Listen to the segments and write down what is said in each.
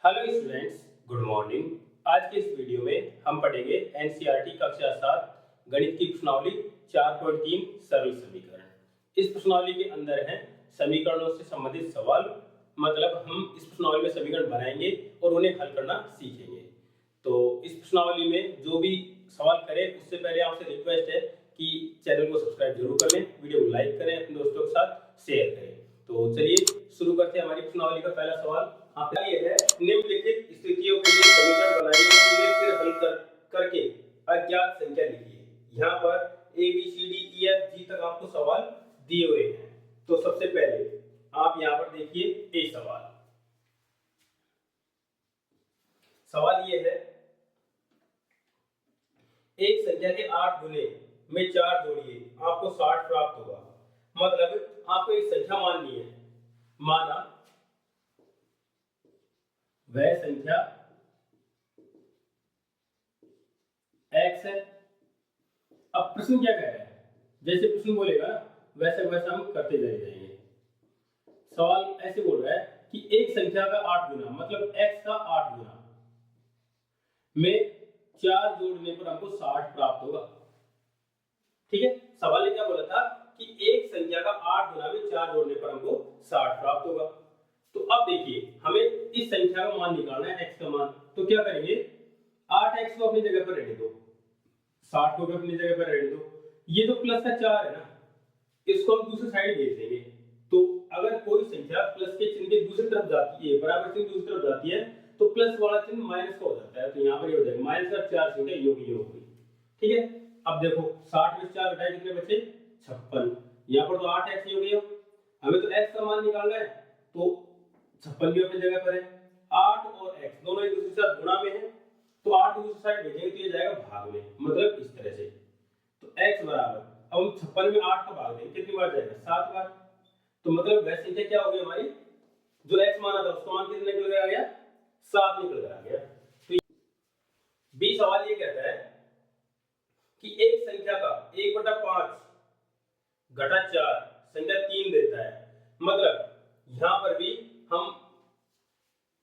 Hello students, good morning. आज के इस वीडियो में हम पढ़ेंगे एनसीईआरटी कक्षा 7 गणित की प्रश्नावली 4.3 सरल समीकरण। इस प्रश्नावली के अंदर है समीकरणों से संबंधित सवाल, मतलब हम इस प्रश्नावली में समीकरण बनाएंगे और उन्हें हल करना सीखेंगे। तो इस प्रश्नावली में जो भी सवाल करें उससे पहले आपसे रिक्वेस्ट है कि चैनल को सब्सक्राइब जरूर कर लें, वीडियो को लाइक करें, अपने दोस्तों के साथ शेयर करें। तो चलिए शुरू करते हैं हमारी प्रश्नावली का पहला सवाल। ये है निम्नलिखित स्थितियों के लिए समीकरण बनाइए, उन्हें फिर हल करके अज्ञात संख्या लिखिए। यहाँ पर A B C D E F G तक आपको सवाल दिए हुए हैं। तो सबसे पहले आप यहाँ पर देखिए ए सवाल। सवाल ये है, एक संख्या के 8 गुने में 4 जोड़िए, आपको 60 प्राप्त होगा। मतलब आपको एक संख्या माननी है, माना वह संख्या x है। अब प्रश्न क्या कह रहा है, जैसे प्रश्न बोलेगा वैसे वैसे हम करते चले जाएंगे। सवाल ऐसे बोल रहा है कि एक संख्या का 8 गुना, मतलब x का 8 गुना में 4 जोड़ने पर हमको 60 प्राप्त होगा। ठीक है, सवाल ने क्या बोला था कि एक संख्या का 8 गुना में 4 जोड़ने पर हमको 60 प्राप्त होगा। तो अब देखिए हमें इस संख्या का मान निकालना है, x का मान। तो क्या करेंगे, 8x को अपनी जगह पर रहने दो, 60 को भी अपनी जगह पर रहने दो। ये जो प्लस का 4 है ना, इसको हम दूसरी साइड भेज देंगे। तो अगर कोई संख्या प्लस के चिन्ह के दूसरी तरफ जाती है, बराबर चिन्ह दूसरी तरफ जाती है, तो प्लस वाला चिन्ह माइनस का हो जाता है। तो यहाँ पर ये हो जाएगा माइनस का 4 संख्या योग ही योग हुई। ठीक है, अब देखो 60 में 4 घटाए कितने बचे, 56। यहाँ पर तो 8x योग योग, हमें तो x का मान निकालना है, तो 56 भी अपनी जगह पर है। 8 और x दोनों एक दूसरे के साथ गुणा में है, तो 8 को दूसरी साइड भेजेंगे तो ये जाएगा भाग में, मतलब इस तरह से। तो x बराबर, अब हम 56 में 8 का भाग देंगे, कितनी बार जाएगा, 7 बार। तो मतलब वह संख्या क्या होगी हमारी, जो x माना था उसका मान कितने निकल कर आ गया, 7 निकल कर आ गया। तो बी सवाल ये कहता है कि एक संख्या का 1/5 घटा 4 संख्या 3 देता है। मतलब यहां पर भी हम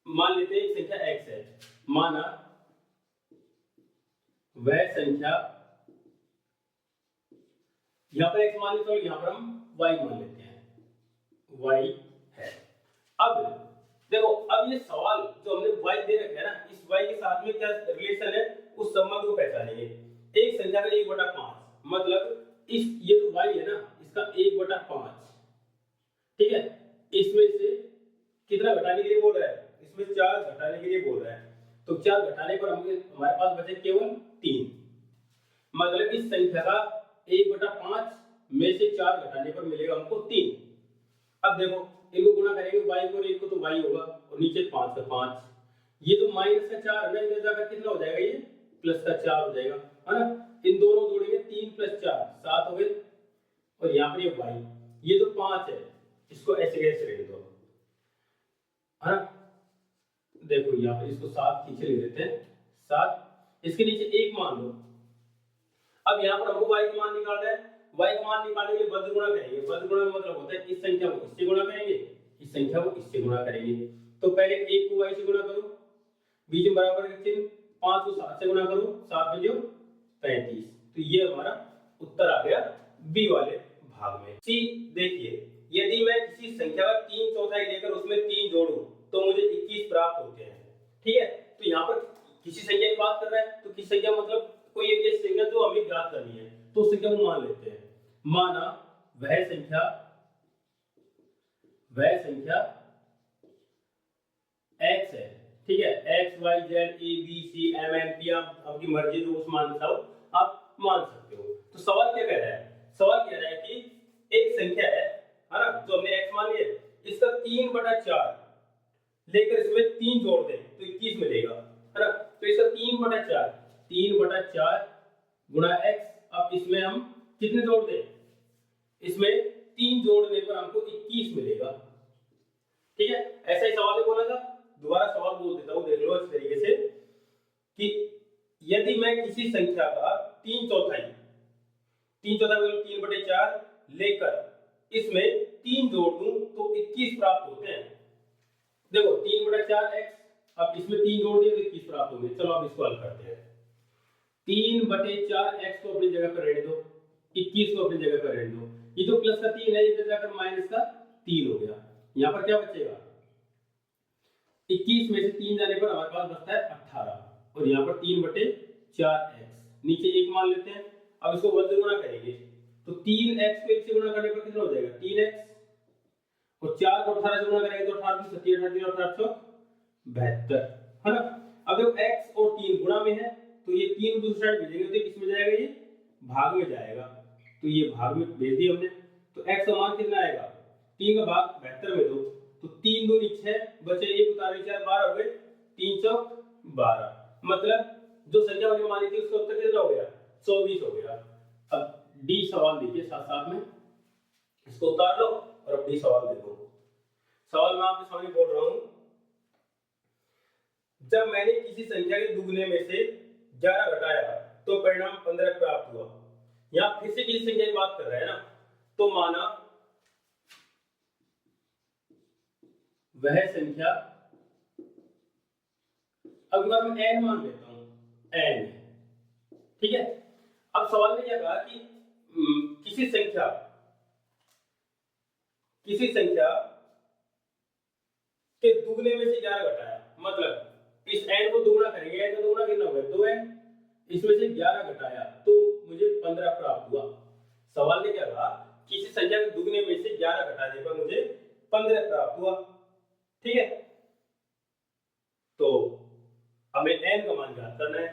मान लेते हैं एक संख्या x है, माना वह संख्या, यहां पर x मान लेते हैं, यहां पर हम y मान लेते हैं, y है। अब देखो, अब ये सवाल जो हमने y दे रखा है ना, इस y के साथ में क्या रिलेशन है, उस संबंध को पहचानेंगे। एक संख्या का 1/5, मतलब इस ये जो y है ना, इसका 1/5। ठीक है, इसमें से कितना घटाने के लिए बोल रहा है, इसमें 4 घटाने के लिए बोल रहा है। तो 4 घटाने पर हमारे पास बचे केवल 3। मतलब इस संख्या का 1/5 में से 4 घटाने पर मिलेगा हमको 3। अब देखो इनको गुणा करेंगे, y को और 1 को, तो y होगा और नीचे 5 का 5। ये जो माइनस का 4 है ना, इधर जाकर कितना हो जाएगा, ये प्लस का 4 हो जाएगा, है ना। इन दोनों जोड़ेंगे, 3 + 4 7 हो गए। और यहाँ पर ये y, ये जो 5 है इसको ऐसे कैसे रहने दो, है ना। देखो यहाँ पर इसको 7 पीछे ले लेते हैं, 7, इसके नीचे 1 मान लो। अब यहाँ पर हमको y का मान निकालना है। y का मान निकालने के लिए बद्ध गुणा करेंगे। बद्ध गुणा का मतलब होता है इस संख्या को इससे गुणा करेंगे, इस संख्या को इससे गुणा करेंगे। तो पहले 1 को y से गुणा करो, बीच में बराबर का चिन्ह, 5 को 7 से गुणा करो, 7 × 5 35। तो ये हमारा उत्तर आ गया बी वाले भाग में। सी देखिए, यदि मैं किसी संख्या का 3/4 लेकर उसमें 3 जोड़ूं तो मुझे 21 प्राप्त होते हैं। ठीक है, तो यहाँ पर किसी संख्या की बात कर रहा है, तो किसी संख्या मतलब कोई एक ऐसी संख्या जो हमें ज्ञात करनी है, तो उस संख्या को मान लेते हैं। माना वह संख्या x है। ठीक है, x y z a b c m n p, आप आपकी मर्जी जो उस मान का आप मान सकते हो। तो सवाल क्या कह रहा है, सवाल कह रहा है कि एक संख्या है ना, जो हमने x मान लिया, इसका 3/4 लेकर इसमें 3 जोड़ दें तो 21 मिलेगा, है ना। तो इसका 3/4 गुणा x। अब इसमें हम कितने जोड़ दें, इसमें 3 जोड़ने पर हमको 21 मिलेगा। ठीक है, ऐसा ही सवाल ने बोला था, दोबारा सवाल बोल देता हूं, देख लो इस तरीके से कि यदि मैं किसी संख्या का 3/4 मतलब 3/4 लेकर इसमें 3 जोड़ दूं तो 21 प्राप्त होते हैं। देखो 3/4 x, अब इसमें 3 जोड़ दिए तो 21 प्राप्त होंगे। चलो अब इसको हल करते हैं। 3/4 x को अपनी जगह पर रहने दो, 21 को अपनी जगह पर रहने दो। ये तो प्लस का 3 है, इधर जाकर माइनस का 3 हो गया। यहाँ पर क्या बचेगा, 21 में से 3 जाने पर हमारे पास बचता है 18 और यहाँ पर 3/4 x, नीचे 1 मान लेते हैं। अब इसको 1 से गुणा करेंगे तो 3x को 1 से गुणा करने पर कितना हो जाएगा 3x, और 4 को 18 से गुणा करेंगे तो 18 की 37 1872 है ना। अब देखो x और 3 गुणा में है तो ये 3 दूसरी साइड भेजेंगे तो किस में जाएगा, ये भाग में जाएगा। तो ये भाग में भेज दिया हमने, तो x का मान कितना आएगा, 3 का भाग 72 में दो तो 3 दूनी 6 बचे 1 उतारे 4 12 हो गए, 3 चौक 12, मतलब जो संख्या हमने मानी थी उसका उत्तर कितना हो गया 24 हो गया। अब डी सवाल देखिए साथ साथ में, इसको उतार लो और अब डी सवाल देखो। सवाल मैं आपके सामने बोल रहा हूं, जब मैंने किसी संख्या के दुगने में से 11 घटाया तो परिणाम 15 प्राप्त हुआ। यहां फिर से किसी संख्या की बात कर रहे हैं ना, तो माना वह संख्या, अब मैं n मान लेता हूं, n, ठीक है। अब सवाल में क्या कहा कि किसी संख्या के दुगने में से 11 घटाया, मतलब इस n को दुगना करेंगे, n का दुगना कितना होगा 2n, इसमें से 11 घटाया तो मुझे 15 प्राप्त हुआ। सवाल ने क्या कहा, किसी संख्या के दुगने में से 11 घटाने पर मुझे 15 प्राप्त हुआ, ठीक है। तो हमें n का मान ज्ञात करना है।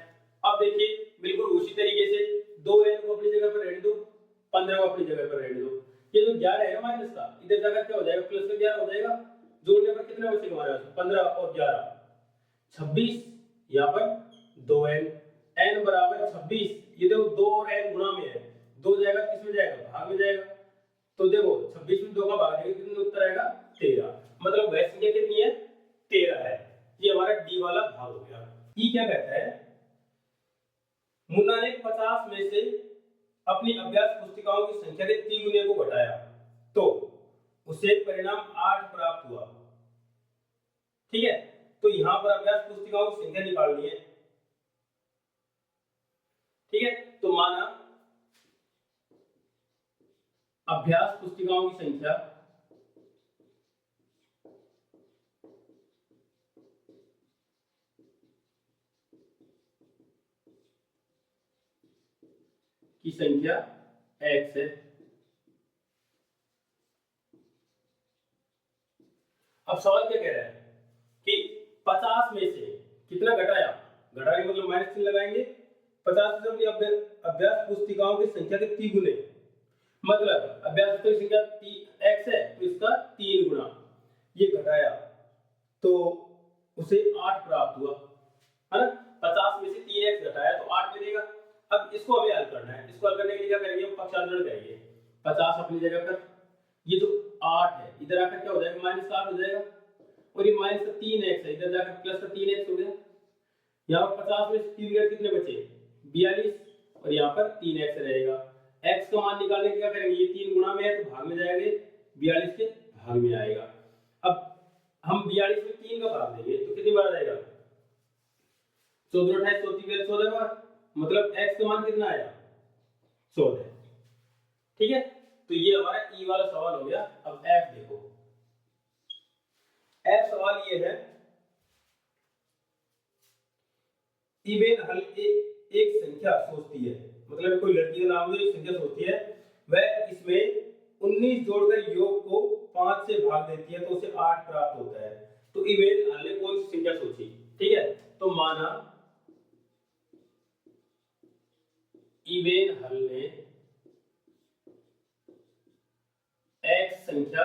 अब देखिए बिल्कुल उसी तरीके से 2n को अपनी जगह पर रहने दो, 15 को अपनी जगह पर रहने दो। ये जो 11 है माइनस का, इधर जाकर क्या हो जाएगा प्लस का 11 हो जाएगा, जोड़ने पर कितना बचेगा हमारे पास 15 और 11 26, यहाँ पर 2n, n बराबर 26। ये देखो 2 और n गुणा में है, 2 जाएगा किस में जाएगा भाग में जाएगा, तो देखो 26 में 2 का भाग देंगे कितना उत्तर आएगा 13, मतलब वह संख्या कितनी है 13 है। ये हमारा डी वाला भाग हो गया। ई क्या कहता है, मुन्ना ने 50 में से अपनी अभ्यास पुस्तिकाओं की संख्या के तिगुने को घटाया तो उसे परिणाम 8 प्राप्त हुआ, ठीक है। तो यहां पर अभ्यास पुस्तिकाओं की संख्या निकालनी है, ठीक है। तो माना अभ्यास पुस्तिकाओं की संख्या x है, अब सवाल क्या कह रहा है कि 50 में से कितना घटाया, घटाने मतलब माइनस चिन्ह लगाएंगे, 50 से अपनी अभ्यास पुस्तिकाओं की संख्या के 3 गुने, मतलब अभ्यास पुस्तक की संख्या x है तो इसका 3 गुना ये घटाया तो उसे 8 प्राप्त हुआ, है ना। 50 में से 3x घटाया तो 8 मिलेगा। अब इसको हमें हल करना है, इसको हल करने के लिए क्या करेंगे, हम पक्षांतरण करेंगे। 50 अपनी जगह पर, ये जो 8 है इधर आकर क्या हो जाएगा माइनस का 8 हो जाएगा, और ये माइनस का 3x है इधर जाकर प्लस का 3x हो गया। यहाँ पर 50 में से 3 गए कितने बचे 42, और यहाँ पर 3x रहेगा। x का मान निकालने के क्या करेंगे, ये 3 गुणा में है तो भाग में जाएंगे, 42 के भाग में आएगा। अब हम 42 में 3 का भाग देंगे तो कितनी बार आएगा 14 28 34 14 बार, मतलब x का मान कितना आया 14, ठीक है। तो ये हमारा ई वाला सवाल हो गया। अब f देखो, f सवाल ये है, इवेन हल एक संख्या सोचती है, मतलब कोई लड़की का नाम एक संख्या सोचती है, वह इसमें 19 जोड़कर योग को 5 से भाग देती है तो उसे 8 प्राप्त होता है। तो इवेन हल ने कौन सी संख्या सोची, ठीक है। तो माना इवेन हल ने x संख्या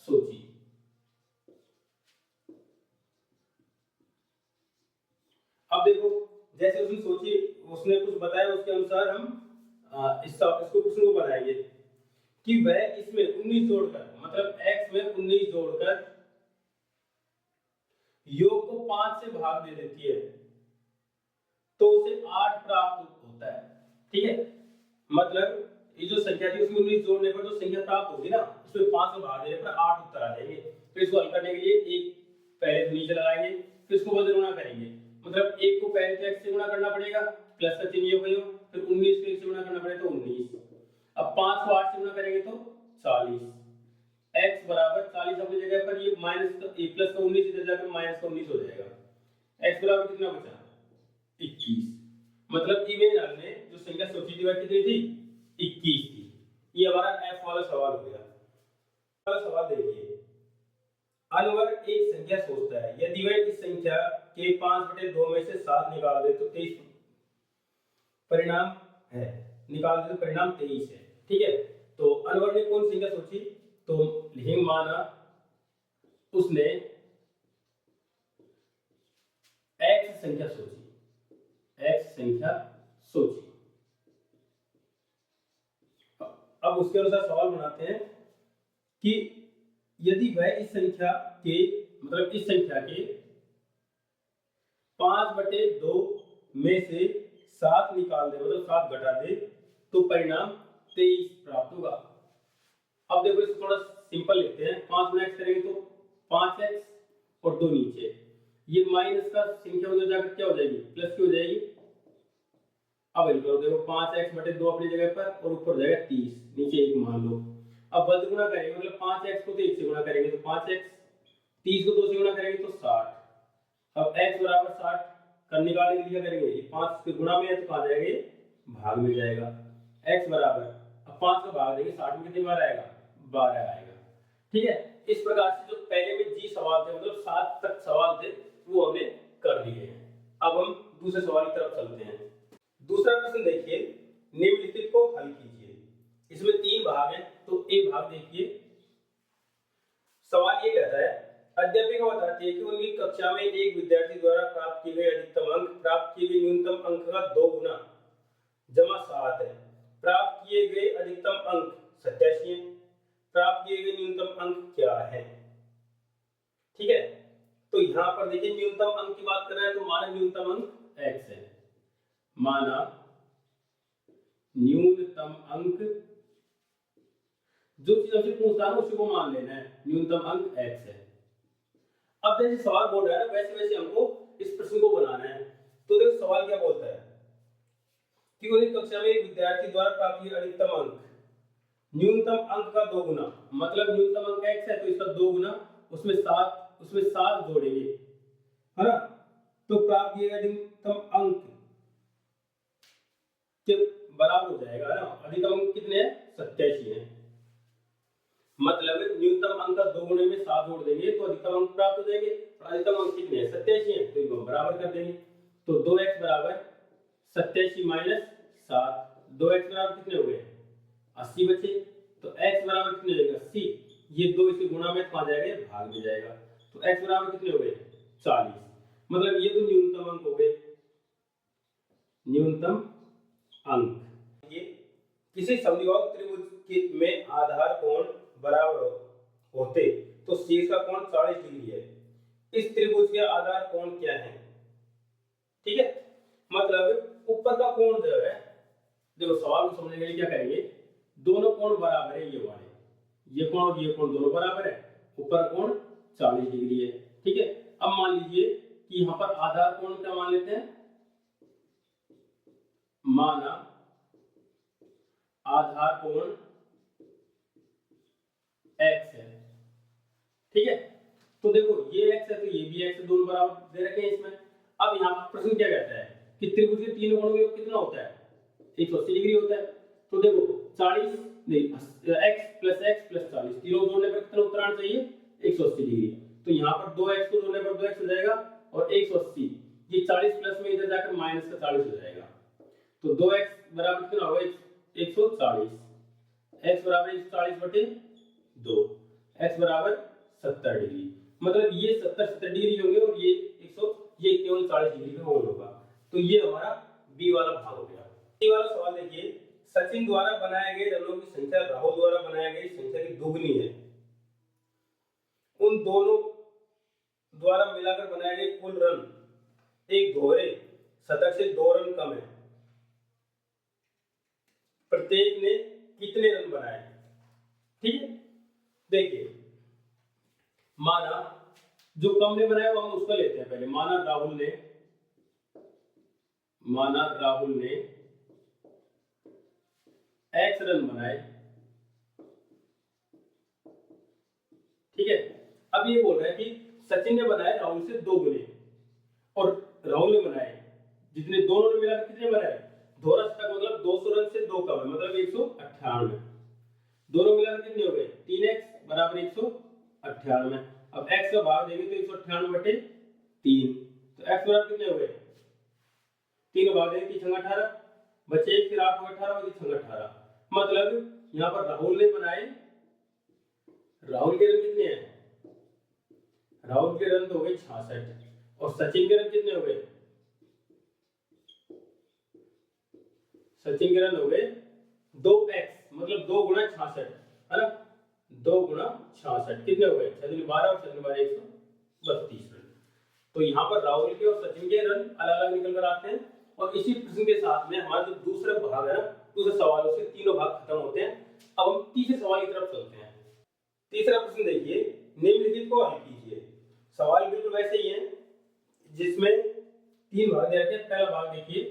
सोची, अब देखो जैसे उसने सोची, उसने कुछ बताया, उसके अनुसार हम इसको प्रश्न को बनाएंगे कि वह इसमें 19 जोड़कर, मतलब x में 19 जोड़कर योग को 5 से भाग दे देती है तो उसे 8 प्राप्त होता है, ठीक है। मतलब ये जो संख्या थी उसमें 19 जोड़ने पर जो संख्या प्राप्त होगी ना, उसमें 5 से भाग देने पर 8 उत्तर आ जाएंगे। तो इसको हल करने के लिए एक पहले तो नीचे लगाएंगे, फिर उसको बदल गुणा करेंगे, मतलब एक को पहले तो x से गुणा करना पड़ेगा, प्लस का चिन्ह ये हो, फिर 19 को 1 से गुणा करना पड़ेगा तो 19, अब 5 को 8 से गुणा करेंगे तो 40, x बराबर 40 अपनी जगह पर, ये माइनस प्लस का 19 इधर जाकर माइनस का 19 हो जाएगा, x बराबर कितना बचा 21, मतलब इवेन हमने जो संख्या सोची थी वह कितनी थी 21 थी। ये हमारा f वाला सवाल हो गया। अगला सवाल देखिए, अनवर एक संख्या सोचता है, यदि वह इस संख्या के 5/2 में से 7 निकाल दे तो 23 परिणाम है, निकाल दे तो परिणाम 23 है। ठीक है, तो अनवर ने कौन संख्या सोची, तो लिखेंगे माना उसने x संख्या सोची, x संख्या सोची। अब उसके अनुसार सवाल बनाते हैं कि यदि वह इस संख्या के, मतलब इस संख्या के 5/2 में से 7 निकाल दे, मतलब 7 घटा दे तो परिणाम 23 प्राप्त होगा। अब देखो इसको थोड़ा सिंपल लिखते हैं, 5 गुना x करेंगे तो 5x और 2 नीचे, ये माइनस का संख्या उधर जाकर क्या हो जाएगी प्लस की हो जाएगी। अब करो, देखो 5x/2 अपनी जगह पर और ऊपर हो जाएगा 30, नीचे 1 मान लो। अब बद गुणा करेंगे, मतलब 5x को तो 1 से गुणा करेंगे तो 5x, 30 को 2 से गुणा करेंगे तो 60। अब x बराबर 60 कर निकालने के लिए क्या करेंगे, ये 5 के गुणा में है तो कहां जाएगा, भाग में जाएगा। x बराबर, अब 5 का भाग देंगे 60 में कितनी बार आएगा, 12 आएगा। ठीक है, इस प्रकार से जो पहले में जी सवाल थे, मतलब 7 तक सवाल थे, वो हमने कर लिए हैं। अब हम दूसरे सवाल की तरफ चलते हैं। दूसरा प्रश्न देखिए, निम्नलिखित को हल कीजिए। इसमें 3 भाग हैं, तो ए भाग देखिए। सवाल ये कहता है, अध्यापिका बताती है कि उनकी कक्षा में एक विद्यार्थी द्वारा प्राप्त किए गए अधिकतम अंक प्राप्त किए गए न्यूनतम अंक का 2 गुना जमा 7 है। प्राप्त किए गए अधिकतम अंक 87 है। प्राप्त किए गए न्यूनतम अंक क्या है। ठीक है, तो यहां पर देखिए न्यूनतम अंक की बात कर रहे हैं, तो माना न्यूनतम अंक x है, माना न्यूनतम अंक, जो चीज हमसे पूछता है उसी को मान लेना है, न्यूनतम अंक x है। अब जैसे सवाल बोल रहा है ना, वैसे वैसे हमको इस प्रश्न को बनाना है। तो देखो सवाल क्या बोलता है कि उन्हीं कक्षा में विद्यार्थी द्वारा प्राप्त किए अधिकतम अंक न्यूनतम अंक का 2 गुना, मतलब न्यूनतम अंक x है तो इसका 2 गुना, उसमें 7 जोड़ेंगे, है ना, तो प्राप्त किए गए अधिकतम अंक के बराबर हो जाएगा ना। अधिकतम अंक कितने हैं, 87 है, मतलब न्यूनतम अंक का 2 गुने में 7 जोड़ देंगे तो अधिकतम अंक प्राप्त हो जाएंगे। अधिकतम अंक कितने हैं, 87 है, तो इनको बराबर कर देंगे। तो 2x बराबर 87 माइनस 7, 2x बराबर कितने हो गए 80 बचे, तो x बराबर कितने हो जाएगा 80, ये 2 इसे गुणा में तो आ जाएगा भाग में जाएगा, तो x बराबर कितने हो गए 40, मतलब ये तो न्यूनतम अंक हो गए, न्यूनतम अंक। ये किसी समद्विबाहु त्रिभुज में आधार कोण बराबर होते तो शीर्ष का कोण 40 डिग्री है। इस त्रिभुज के आधार कोण क्या है। ठीक है, मतलब ऊपर का कोण जो है, देखो सवाल को समझने के लिए क्या करेंगे, दोनों कोण बराबर है, ये वाले, ये कोण और ये कोण दोनों बराबर है, ऊपर कोण 40 डिग्री है। ठीक है, अब मान लीजिए कि यहाँ पर आधार कोण क्या मान लेते हैं, माना आधार कोण x है। ठीक है, तो देखो ये x है तो ये भी x है, दोनों बराबर दे रखे हैं इसमें। अब यहाँ प्रश्न क्या कहता है कि त्रिभुज के तीन कोणों का योग कितना होता है, 180 डिग्री होता है। तो देखो 40 नहीं, x प्लस 40 तीनों जोड़ने पर कितना उत्तर आना चाहिए, 180 डिग्री। तो यहाँ पर 2x को जोड़ने पर 2x हो जाएगा और 180, ये 40 प्लस में इधर जाकर माइनस का 40 हो जाएगा, तो 2x बराबर कितना होगा 140, x बराबर 140/2, x बराबर 70 डिग्री, मतलब ये 70 डिग्री होंगे और ये 100, ये केवल 40 डिग्री का कोण होगा। तो ये हमारा बी वाला भाग हो गया। सी वाला सवाल देखिए, सचिन द्वारा बनाए गए रनों की संख्या राहुल द्वारा बनाए गई संख्या की दुगनी है। उन दोनों द्वारा मिलाकर बनाए गए कुल रन एक दोहरे शतक से 2 रन कम है। प्रत्येक ने कितने रन बनाए। ठीक है, देखिए माना जो कम ने बनाया वो हम उसका लेते हैं पहले। माना राहुल ने x रन बनाए, ठीक है। अब ये बोल रहा है कि सचिन ने बनाए राहुल से 2 गुने और राहुल ने बनाए जितने दोनों ने मिलाकर कितने बनाए, दोहरा शतक मतलब 200 रन से 2 कम है मतलब 198। दोनों मिलाकर कितने हो गए 3x बराबर 198। अब x का भाग देंगे तो 198/3, तो x बराबर कितने हो गए 3 भाग देंगे 3 छंगा 18, बचे 1 फिर 8 होगा 18 और 3 18। मतलब यहाँ पर राहुल ने बनाए, राहुल के रन कितने हैं, राहुल के रन तो हो गए 66 और सचिन के रन कितने हो गए, सचिन के रन हो गए 2x मतलब 2 गुना 66 है ना, 2 गुना 66 कितने हो गए 6 12 और 6 12 132 रन। तो यहाँ पर राहुल के और सचिन के रन अलग अलग निकल कर आते हैं और इसी प्रश्न के साथ में हमारा जो दूसरा भाग है ना, दूसरे सवालों से तीनों भाग खत्म होते हैं। अब हम तीसरे सवाल की तरफ चलते हैं। तीसरा प्रश्न देखिए, निम्नलिखित को हल कीजिए। सवाल बिल्कुल वैसे ही है जिसमें 3 भाग दिए हैं। पहला भाग देखिए,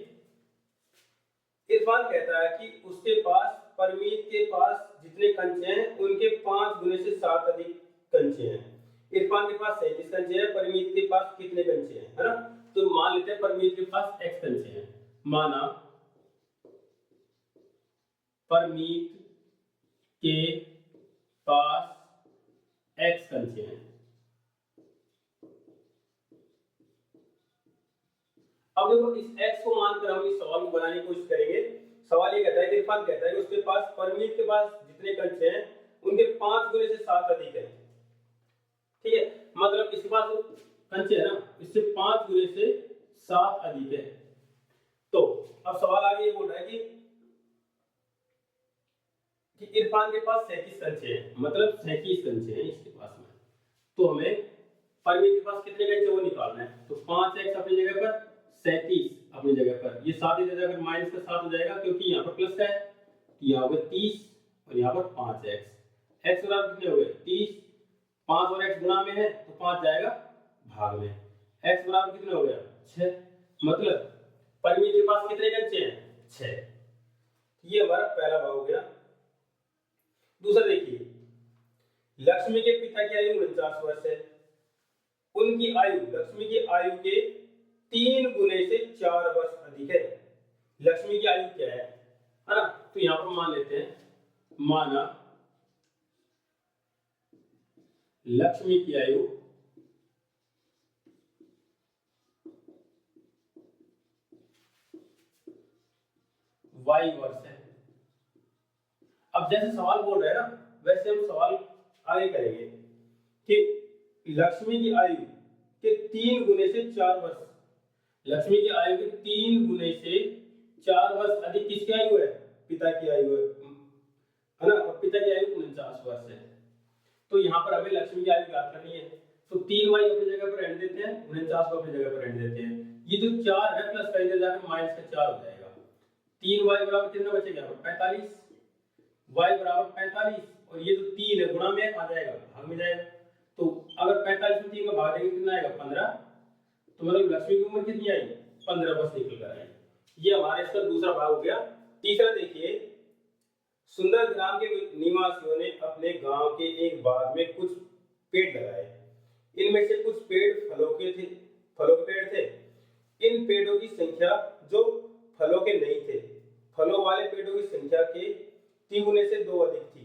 इरफान कहता है कि उसके पास परमीत के पास जितने कंचे हैं उनके 5 गुने से 7 अधिक कंचे हैं। इरफान के पास 37 कंचे हैं, परमीत के पास कितने कंचे हैं, है ना। तो मान लेते हैं परमीत के पास x कंचे हैं। माना परमीत के पास x कंचे हैं। अब देखो इस x को मानकर हम इस सवाल को बनाने की कोशिश करेंगे। सवाल ये कहता है कि इरफान कहता है कि उसके पास परमीत के पास जितने कंचे हैं उनके 5 गुने से 7 अधिक है, ठीक है। मतलब इसके पास कंचे है ना, इससे 5 गुने से 7 अधिक है। तो अब सवाल आगे ये बोल रहा है कि इरफान के पास 37 कंचे हैं, मतलब 37 कंचे हैं इसके पास में। तो हमें परमीत के पास कितने कंचे वो निकालना है। तो 5x अपनी जगह पर, 37 अपनी जगह पर, ये 7 इधर जाकर माइनस का 7 हो जाएगा क्योंकि यहाँ पर प्लस का है। तो यहाँ हो गया 30 और यहाँ पर 5x। x बराबर कितने हो गए 30, 5 और x गुणा में है तो 5 जाएगा भाग में। x बराबर कितने हो गया 6। मतलब परमीत के पास कितने कंचे हैं 6। ये हमारा पहला भाग हो गया। दूसरा देखिए, लक्ष्मी के पिता की आयु 49 वर्ष है। उनकी आयु, लक्ष्मी की आयु के 3 गुने से 4 वर्ष अधिक है। लक्ष्मी की आयु क्या है ना। तो यहां पर मान लेते हैं, माना लक्ष्मी की आयु y वर्ष है। अब जैसे सवाल बोल रहे हैं ना वैसे हम सवाल आगे करेंगे कि लक्ष्मी की आयु के 3 गुने से 4 वर्ष, लक्ष्मी की आयु के 3 गुने से 4 वर्ष अधिक किसकी आयु है, पिता की आयु है ना। और पिता की आयु 49 वर्ष है। तो यहाँ पर हमें लक्ष्मी की आयु ज्ञात करनी है। तो 3y अपनी जगह पर रहने देते हैं, 49 को अपनी जगह पर रहने देते हैं। ये जो 4 है प्लस का इधर जाकर माइनस का 4 हो जाएगा। 3y बराबर कितना बचेगा 45, y बराबर 45 और ये जो 3 है गुणा में आ जाएगा भाग में जाएगा। तो अगर 45 में 3 का भाग देंगे कितना आएगा 15। तो मतलब लक्ष्मी की उम्र कितनी आई 15 वर्ष निकल कर आई। ये हमारा इसका दूसरा भाग हो गया। तीसरा देखिए, सुंदर ग्राम के निवासियों ने अपने गांव के एक बाग में कुछ पेड़ लगाए। इनमें से कुछ पेड़ फलों के पेड़ थे। इन पेड़ों की संख्या जो फलों के नहीं थे, फलों वाले पेड़ों की संख्या के 3 गुने से 2 अधिक थी।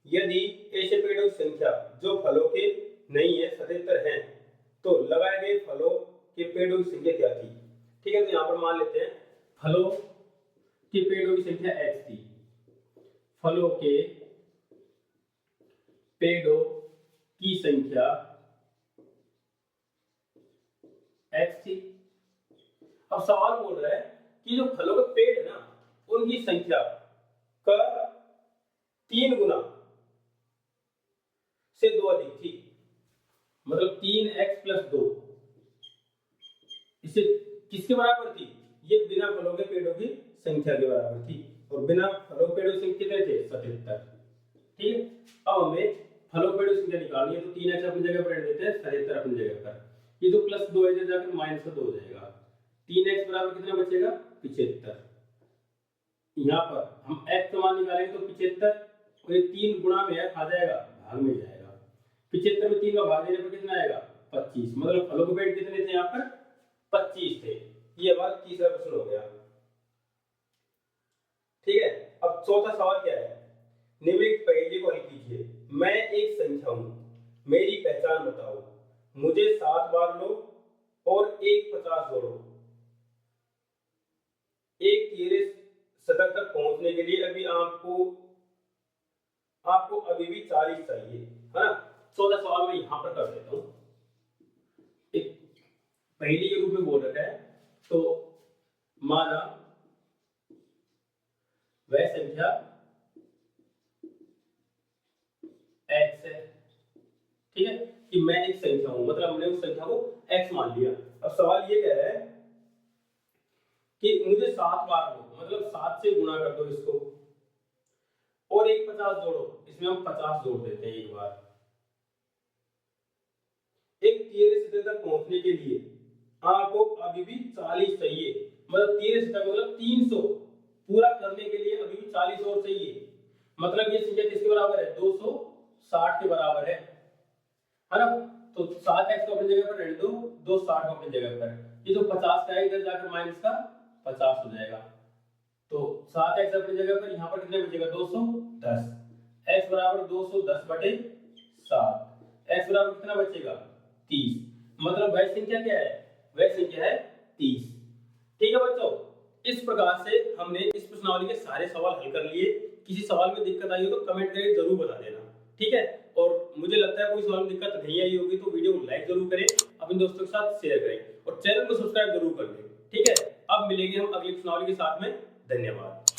यदि ऐसे पेड़ों की संख्या जो फलों के नहीं है 77 है तो लगाए गए फलों के पेड़ों की संख्या क्या थी, ठीक है। तो यहाँ पर मान लेते हैं फलों के पेड़ों की संख्या x थी, फलों के पेड़ों की संख्या x थी। अब सवाल बोल रहा है कि जो फलों के पेड़ है ना उनकी संख्या का 3 गुना से 2 अधिक थी। मतलब 3x + 2 इससे किसके बराबर थी, ये बिना फलों के पेड़ों की संख्या के बराबर थी। और बिना फलों के पेड़ों की संख्या कितने थे 77, ठीक है। अब हमें फलों की संख्या निकालनी है तो 3x अपनी जगह पर रख देते हैं, 77 अपनी जगह पर। ये तो प्लस 2 इधर जाकर माइनस का 2 हो जाएगा। 3x बराबर कितना बचेगा 75। यहाँ पर हम x का मान निकालेंगे तो 75 और ये 3 गुणा में है, खा जाएगा भाग में जाएगा। 75 में 3 का भाग देने पर कितना आएगा 25। मतलब फलों के पेड़ कितने थे यहाँ पर 25 थे। ये हमारा तीसरा प्रश्न हो गया। ठीक है, अब चौथा सवाल क्या है, निम्नलिखित पहेली को हल कीजिए। मैं एक संख्या हूं, मेरी पहचान बताओ, मुझे 7 बार लो और एक 50 जोड़ो। एक तिहरे शतक तक पहुंचने के लिए अभी आपको अभी भी 40 चाहिए, है ना। 14 सवाल मैं यहां पर कर देता हूं, एक पहेली के रूप में बोल रखा है। तो माना वह संख्या x है, ठीक है, कि मैं एक संख्या हूं, मतलब हमने उस संख्या को x मान लिया। अब सवाल ये कह रहा है कि मुझे 7 बार लो, मतलब 7 से गुणा कर दो इसको, और एक 50 जोड़ो। इसमें हम 50 जोड़ देते हैं एक बार। एक तिहरे शतक तक पहुंचने के लिए आपको अभी भी 40 चाहिए, मतलब तिहरे शतक मतलब 300 पूरा करने के लिए अभी भी 40 और चाहिए। मतलब ये संख्या किसके बराबर है 260 के बराबर है ना। तो 7x को अपनी जगह पर रहने दो, 260 को अपनी जगह पर। ये जो 50 का है इधर जाकर माइनस का 50 हो जाएगा। तो 7x अपनी जगह पर, यहाँ पर कितने बचेगा 210। x बराबर 210 बटे 7, x बराबर कितना बचेगा 30। मतलब वह संख्या क्या है, वह संख्या है 30। ठीक है बच्चों, इस प्रकार से हमने इस प्रश्नावली के सारे सवाल हल कर लिए। किसी सवाल में दिक्कत आई हो तो कमेंट करके जरूर बता देना, ठीक है। और मुझे लगता है कोई सवाल में दिक्कत नहीं आई होगी तो वीडियो को लाइक जरूर करें, अपने दोस्तों के साथ शेयर करें और चैनल को सब्सक्राइब जरूर कर लें, ठीक है। अब मिलेंगे हम अगली प्रश्नावली के साथ में। धन्यवाद।